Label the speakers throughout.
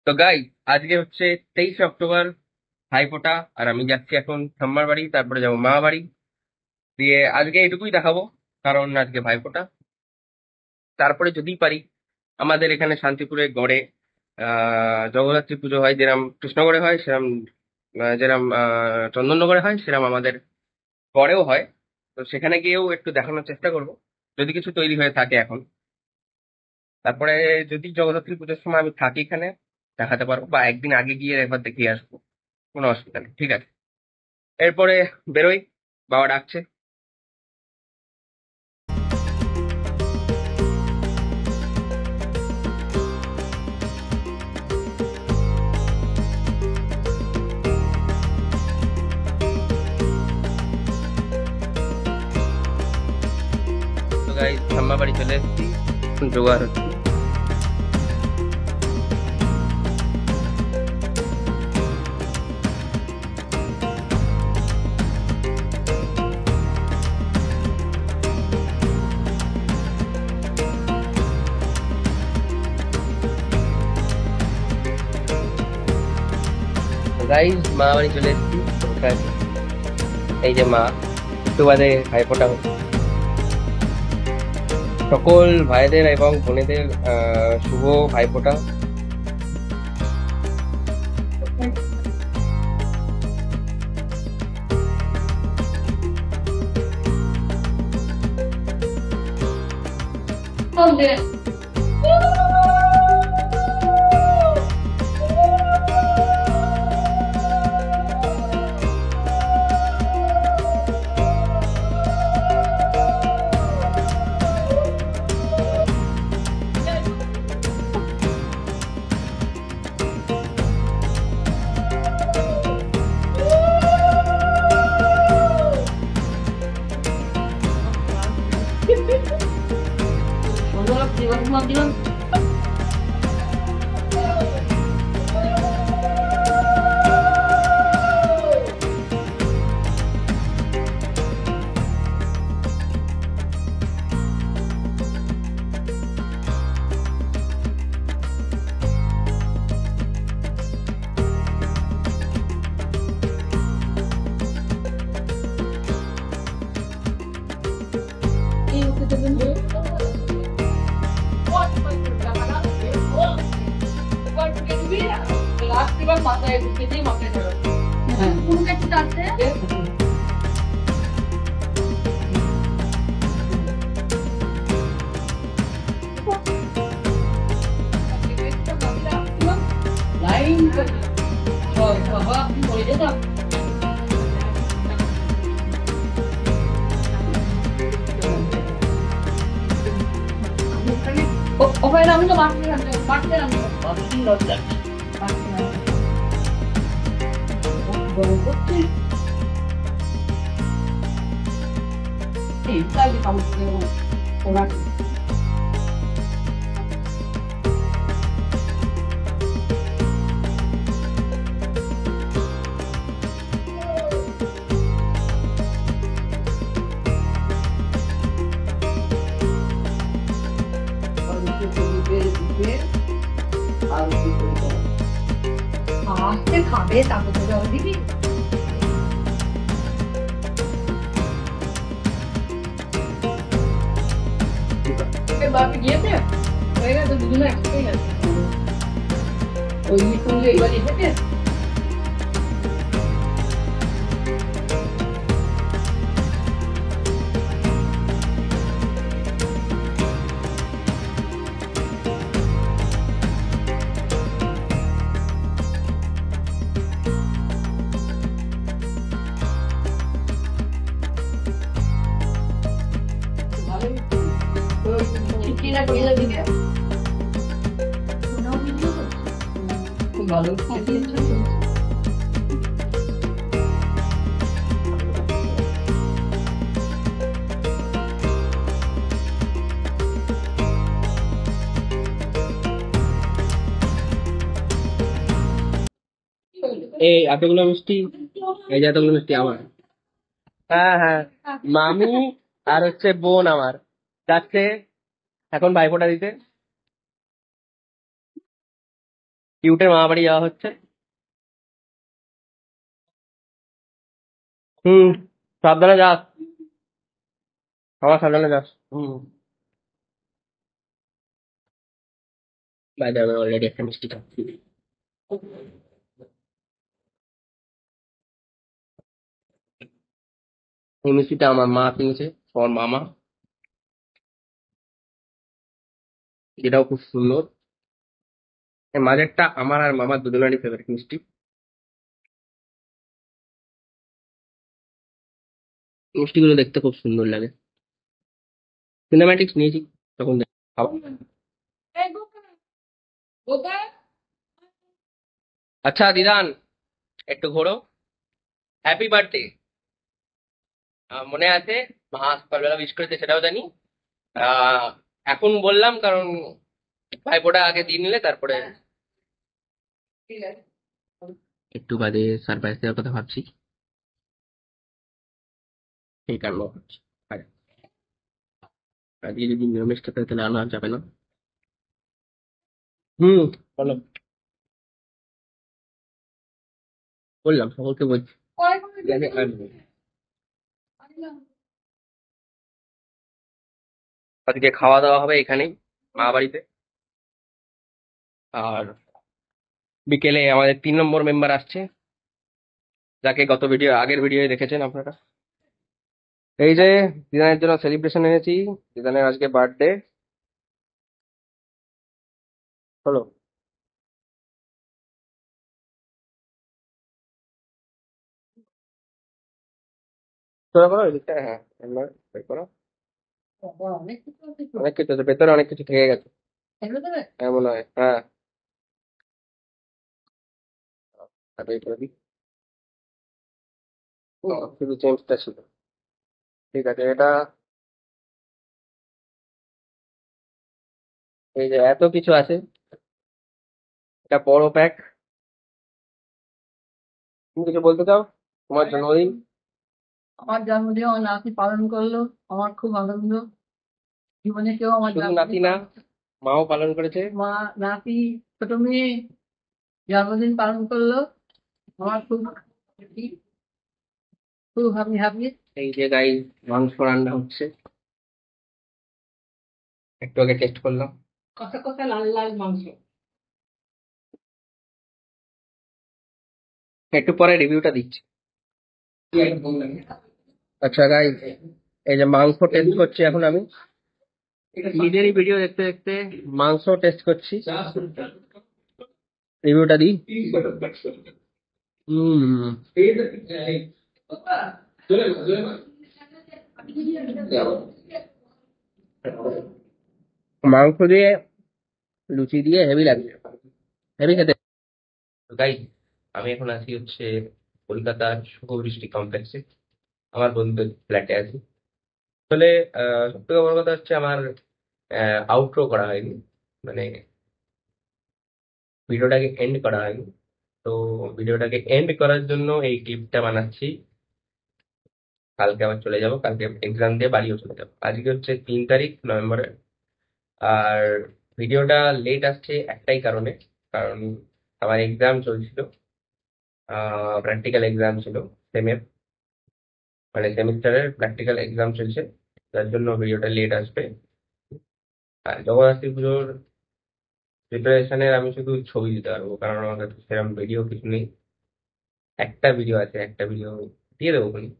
Speaker 1: তো গাই, আজকে হচ্ছে 23 অক্টোবর, ভাইফোঁটা। আর আমি যাচ্ছি এখন ঠাম্মার বাড়ি, তারপরে যাবো মা বাড়ি। দিয়ে আজকে এটুকুই দেখাবো, কারণ আজকে ভাইফোঁটা। তারপরে যদি পারি, আমাদের এখানে শান্তিপুরে গড়ে জগদ্ধাত্রী পুজো হয়, যেরম কৃষ্ণগড়ে হয় সেরম, যেরম চন্দননগরে হয় সেরম আমাদের গড়েও হয়। তো সেখানে গিয়েও একটু দেখানোর চেষ্টা করব, যদি কিছু তৈরি হয়ে থাকে এখন। তারপরে যদি জগদ্ধাত্রী পুজোর সময় আমি থাকি এখানে, দেখাতে পারবো, বা একদিন আগে গিয়ে একবার দেখিয়ে আসবো। কোনো অসুবিধা নেই, ঠিক আছে। এরপরে বেরোই, বাবা ডাকছে। তো গাই, ঠাম্মা বাড়ি চলে এসেছি, এখন জোগাড় হচ্ছে। তো গাইস, মা বাড়ি চলে এসেছি, বসে আছি। এই যে মা, একটু বাদে ভাইফোঁটা হচ্ছে। সকল ভাইদের এবং বোনেদের শুভ ভাইফোঁটা।
Speaker 2: মাথায় ঢুকে দিয়ে মাথায় ধরো। কোন কাছে আছে? লাইন বাবা বলে যেতাম। ওখানে আমি তো মাঠে রান্না করছি। তাই কাম ওরা খাবে, তারপর তো জল দিবি। বাপি গিয়েছে হয়ে গেছে, দুজনে একসাথে গেছে ওই মিঠুন যে এবার এসেছে। ভালো
Speaker 1: এই এতগুলো মিষ্টি, এই যে এতগুলো মিষ্টি আমার। হ্যাঁ হ্যাঁ, মামি আর হচ্ছে বোন আমার যাচ্ছে এখন ভাইফোঁটা দিতে। কিউটের মামা বাড়ি যাওয়া হচ্ছে। হুম, সাবধানে যাস। আমার সাবধানে যাস। হুম। বাইরে আমি অলরেডি একটা মিষ্টি খাচ্ছি। এই মিষ্টিটা আমার মা কিনেছে, আমার মামা, যেটাও খুব সুন্দর। এর মাঝেরটা আমার আর মামার দুজনেরই ফেভারিট মিষ্টি। মিষ্টিগুলো দেখতে খুব সুন্দর লাগে। সিনেম্যাটিক্স নিয়েছি তখন খাবো।
Speaker 2: এই গোপা, গোপা।
Speaker 1: আচ্ছা দিদান, একটু ঘোরো। Happy birthday. মনে আছে মা সকালবেলা উইশ করেছে, সেটাও জানি। আহ এখন বললাম কারণ ভাইফোঁটা আগে দিয়ে নিলে তারপরে
Speaker 2: হ্যাঁ, ঠিক আছে।
Speaker 1: একটু বাদে সারপ্রাইজ দেওয়ার কথা ভাবছি। এই কারণে ভাবছি। আর আজকে যদি নিরামিষ খেতে হয়, তাহলে আনা যাবে না। হুম, বলো। বললাম সকলকে বলছি।
Speaker 2: পরে করে
Speaker 1: জানি
Speaker 2: দিবি। আনিলাম।
Speaker 1: আজকে খাওয়া দাওয়া হবে এখানেই, মা বাড়িতে। আর বিকেলে আমাদের 3 নম্বর মেম্বার আসছে, যাকে গত আগের ভিডিও দেখেছেন আপনারা। এই যে দিদানের জন্য সেলিব্রেশন এনেছি। দিদানের আজকে বার্থডে। চলো চলো করো এদিকটা, হ্যাঁ একবার বের করো।
Speaker 2: বাবা, অনেক কিছু আছে তো।
Speaker 1: অনেক কিছু আছে ভেতরে, অনেক কিছু থেকে গেছে।
Speaker 2: এগুলো দেবে?
Speaker 1: হ্যাঁ মনে হয়, হ্যাঁ। তারপরে এই করে দিই। শুধু চেঞ্জটা ছিল। ঠিক আছে, এটা এই যে এত কিছু আছে, এটা বড় প্যাক। তুমি কিছু বলতে চাও? তোমার জন্মদিন।
Speaker 2: আমার জন্মদিন আমার নাতি পালন করলো। আমার খুব আনন্দ। জীবনে কেউ আমার
Speaker 1: শুধু
Speaker 2: জন্মদিন
Speaker 1: নাতি না,
Speaker 2: পালন
Speaker 1: মাও পালন করেছে।
Speaker 2: মা, নাতি, ছোট মেয়ে জন্মদিন পালন করলো। আমার খুব খুশি, খুব হ্যাপি হ্যাপি।
Speaker 1: এই যে গাই, মাংস রান্না হচ্ছে, একটু আগে টেস্ট করলাম।
Speaker 2: কষা কষা লাল লাল মাংস।
Speaker 1: একটু পরে রিভিউটা দিচ্ছি। আচ্ছা গাই, এই যে মাংস টেস্ট করছি এখন আমি। নিজেরই ভিডিও দেখতে দেখতে মাংস টেস্ট করছি, রিভিউটা দিই। হুম, মাংস দিয়ে লুচি দিয়ে হেভি লাগছে, হেভি খেতে। গাই, আমি এখন আছি হচ্ছে কলকাতার শুভবৃষ্টি কমপ্লেক্সে, আমার বন্ধুদের ফ্ল্যাটে আছি। আসলে সব থেকে বড় কথা হচ্ছে আমার আউটরো করা হয়নি, মানে ভিডিওটাকে এন্ড করা হয়নি। তো ভিডিওটাকে এন্ড করার জন্য এই ক্লিপটা বানাচ্ছি। কালকে আবার চলে যাব, কালকে এক্সাম দিয়ে বাড়িও চলে যাবো। আজকে হচ্ছে 3 তারিখ নভেম্বরের। আর ভিডিওটা লেট আসছে একটাই কারণে, কারণ আমার এক্সাম চলছিল, প্র্যাকটিক্যাল এক্সাম ছিল সেমের, মানে সেমিস্টারের প্র্যাকটিক্যাল এক্সাম চলছে, যার জন্য ভিডিওটা লেট আসবে। আর জগদ্ধাত্রী পুজোর প্রিপারেশনের আমি শুধু ছবি দিতে পারবো, কারণ আমার কাছে সেরকম ভিডিও কিছু নেই। একটা ভিডিও আছে, একটা ভিডিও দিয়ে দেবো খালি।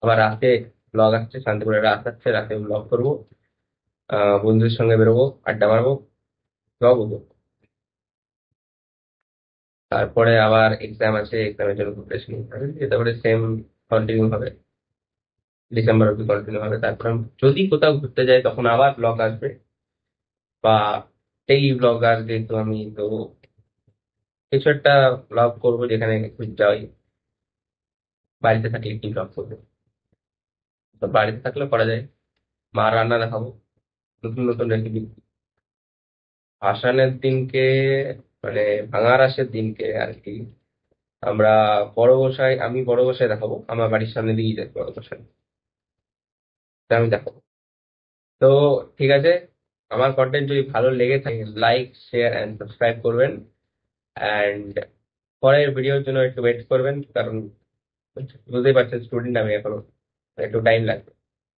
Speaker 1: আবার রাতে ব্লগ আসছে, শান্তিপুরে রাত আসছে, রাতে ব্লগ করবো। বন্ধুদের সঙ্গে বেরোবো, আড্ডা মারবো, ব্লগ হবো। তারপরে আবার এক্সাম আছে, এক্সামের জন্য প্রিপারেশন নিতে হবে, তারপরে সেম কন্টিনিউ হবে, ডিসেম্বর অব্দি কন্টিনিউ হবে। তারপর আমি যদি কোথাও ঘুরতে যাই তখন আবার ব্লগ আসবে, বা ডেইলি ব্লগ আসবে। তো আমি তো কিছু একটা ব্লগ করবো যেখানে ঘুরতে যাই। বাড়িতে থাকলে কি ব্লগ করবো, তো বাড়িতে থাকলে করা যায়। মা রান্না দেখাবো, নতুন নতুন রেসিপি। ভাসানের দিনকে, মানে ভাঙার আসের দিনকে আর কি, আমরা আমি বড় গোসাই দেখাবো, আমার বাড়ির সামনে দিয়েই যাই বড় গোসাই, তা আমি দেখাবো। তো ঠিক আছে, আমার কন্টেন্ট যদি ভালো লেগে থাকে লাইক শেয়ার অ্যান্ড সাবস্ক্রাইব করবেন। অ্যান্ড পরের ভিডিওর জন্য একটু ওয়েট করবেন, কারণ বুঝতেই পারছেন স্টুডেন্ট আমি এখনো, একটু টাইম লাগবে।